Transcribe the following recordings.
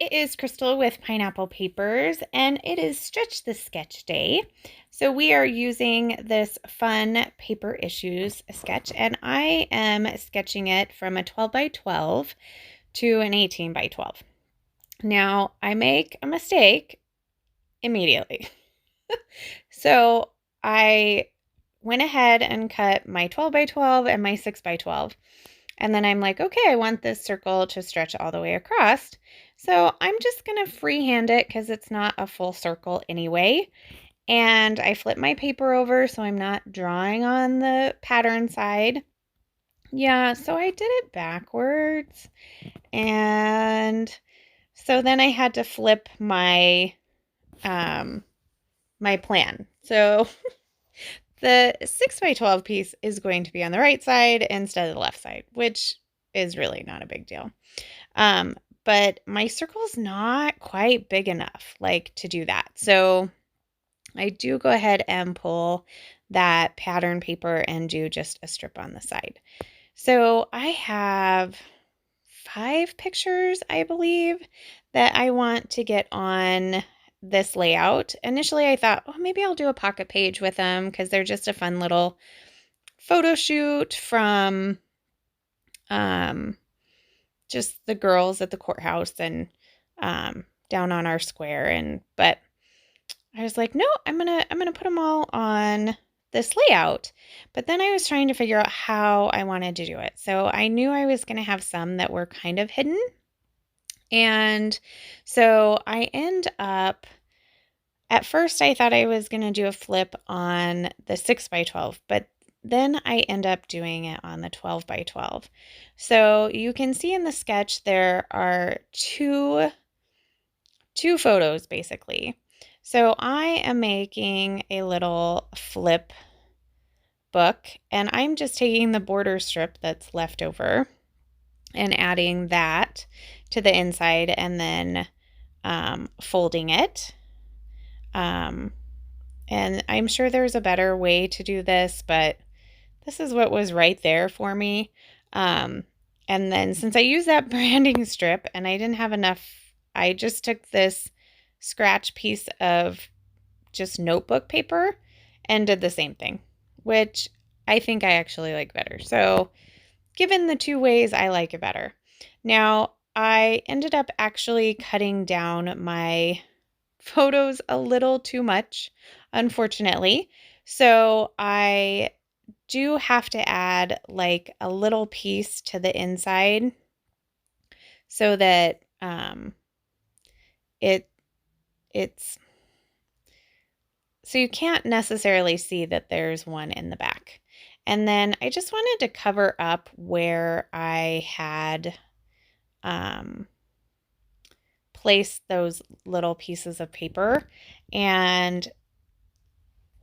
it is Crystal with Pineapple Papers, and it is Stretch the Sketch Day. So we are using this fun paper issues sketch, and I am sketching it from a 12 by 12 to an 18 by 12. Now, I make a mistake immediately. So I went ahead and cut my 12 by 12 and my 6 by 12. And then I'm like, okay, I want this circle to stretch all the way across. So I'm just going to freehand it because it's not a full circle anyway. And I flip my paper over so I'm not drawing on the pattern side. Yeah, so I did it backwards. And so then I had to flip my my plan. So the 6 by 12 piece is going to be on the right side instead of the left side, which is really not a big deal. But my circle is not quite big enough, like, to do that. So I do go ahead and pull that pattern paper and do just a strip on the side. So I have 5 pictures, I believe, that I want to get on this layout. Initially, I thought, oh, maybe I'll do a pocket page with them because they're just a fun little photo shoot from just the girls at the courthouse and down on our square. But I was like, no, I'm gonna put them all on this layout. But then I was trying to figure out how I wanted to do it. So I knew I was gonna have some that were kind of hidden. And so I end up, at first I thought I was going to do a flip on the 6 by 12, but then I end up doing it on the 12 by 12. So you can see in the sketch there are two photos basically. So I am making a little flip book, and I'm just taking the border strip that's left over and adding that to the inside and then folding it. And I'm sure there's a better way to do this, but this is what was right there for me. And then since I used that branding strip and I didn't have enough, I just took this scratch piece of just notebook paper and did the same thing, which I think I actually like better. So given the two ways, I like it better. Now, I ended up actually cutting down my photos a little too much, unfortunately. So I do have to add like a little piece to the inside so that it's so you can't necessarily see that there's one in the back. And then I just wanted to cover up where I had placed those little pieces of paper. And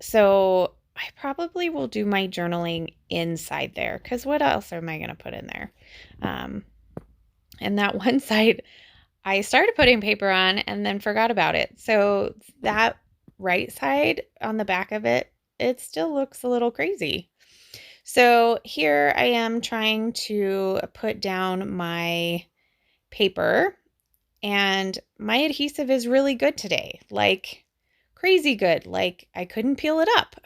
so I probably will do my journaling inside there because what else am I going to put in there? And that one side, I started putting paper on and then forgot about it. So that right side on the back of it, it still looks a little crazy. So here I am trying to put down my paper, and my adhesive is really good today, like crazy good. Like I couldn't peel it up.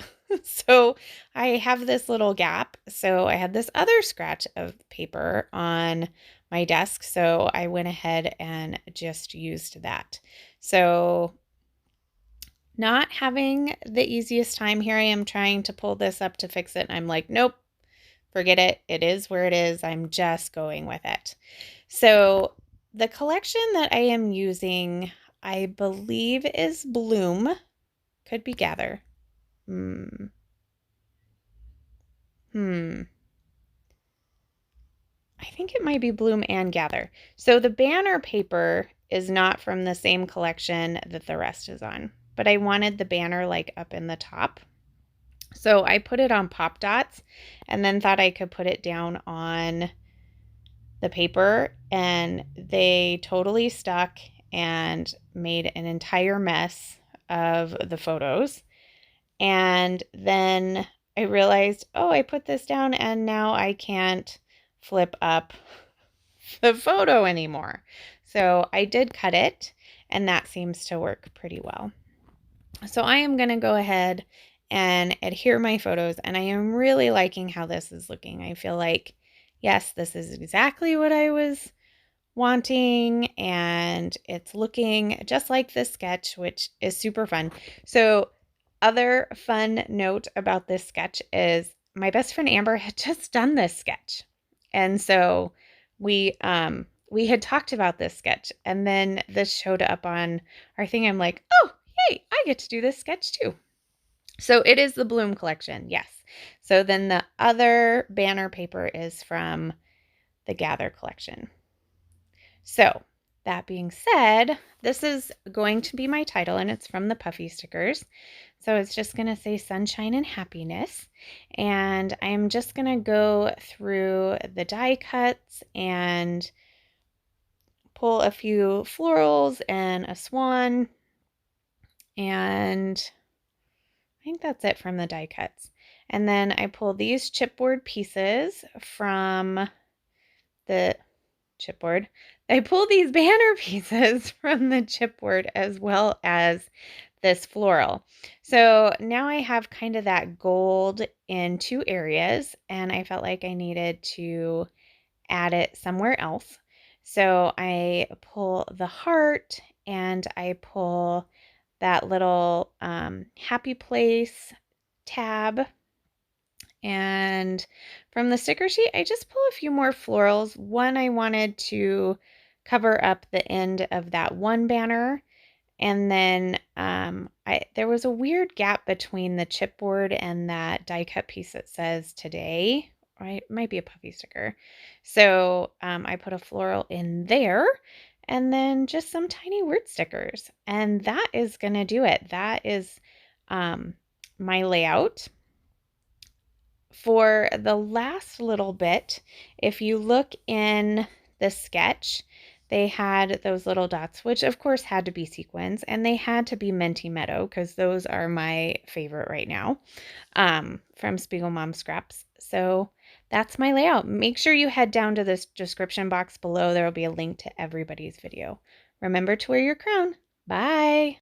So I have this little gap. So I had this other scratch of paper on my desk. So I went ahead and just used that. So not having the easiest time here. I am trying to pull this up to fix it. And I'm like, nope, forget it. It is where it is. I'm just going with it. So the collection that I am using, I believe, is Bloom. Could be Gather. I think it might be Bloom and Gather. So the banner paper is not from the same collection that the rest is on, but I wanted the banner like up in the top. So I put it on Pop Dots and then thought I could put it down on the paper, and they totally stuck and made an entire mess of the photos. And then I realized, oh, I put this down and now I can't flip up the photo anymore. So I did cut it, and that seems to work pretty well. So I am going to go ahead and adhere my photos, and I am really liking how this is looking. I feel like, yes, this is exactly what I was wanting, and it's looking just like this sketch, which is super fun. So other fun note about this sketch is my best friend Amber had just done this sketch. And so we had talked about this sketch, and then this showed up on our thing. I'm like, oh, hey, I get to do this sketch too. So it is the Bloom collection, yes. So then the other banner paper is from the Gather collection. So that being said, this is going to be my title, and it's from the Puffy stickers. So it's just going to say sunshine and happiness. And I'm just going to go through the die cuts and pull a few florals and a swan. And I think that's it from the die cuts. And then I pull these chipboard pieces from the chipboard. I pull these banner pieces from the chipboard as well as this floral. So now I have kind of that gold in two areas, and I felt like I needed to add it somewhere else. So I pull the heart, and I pull that little happy place tab. And from the sticker sheet, I just pull a few more florals. One, I wanted to cover up the end of that one banner. And then there was a weird gap between the chipboard and that die cut piece that says today. Right? It might be a Puffy sticker. So I put a floral in there, and then just some tiny word stickers. And that is going to do it. That is my layout. For the last little bit, if you look in the sketch, they had those little dots, which of course had to be sequins, and they had to be Minty Meadow because those are my favorite right now from Spiegel Mom Scraps. So that's my layout. Make sure you head down to this description box below. There will be a link to everybody's video. Remember to wear your crown. Bye.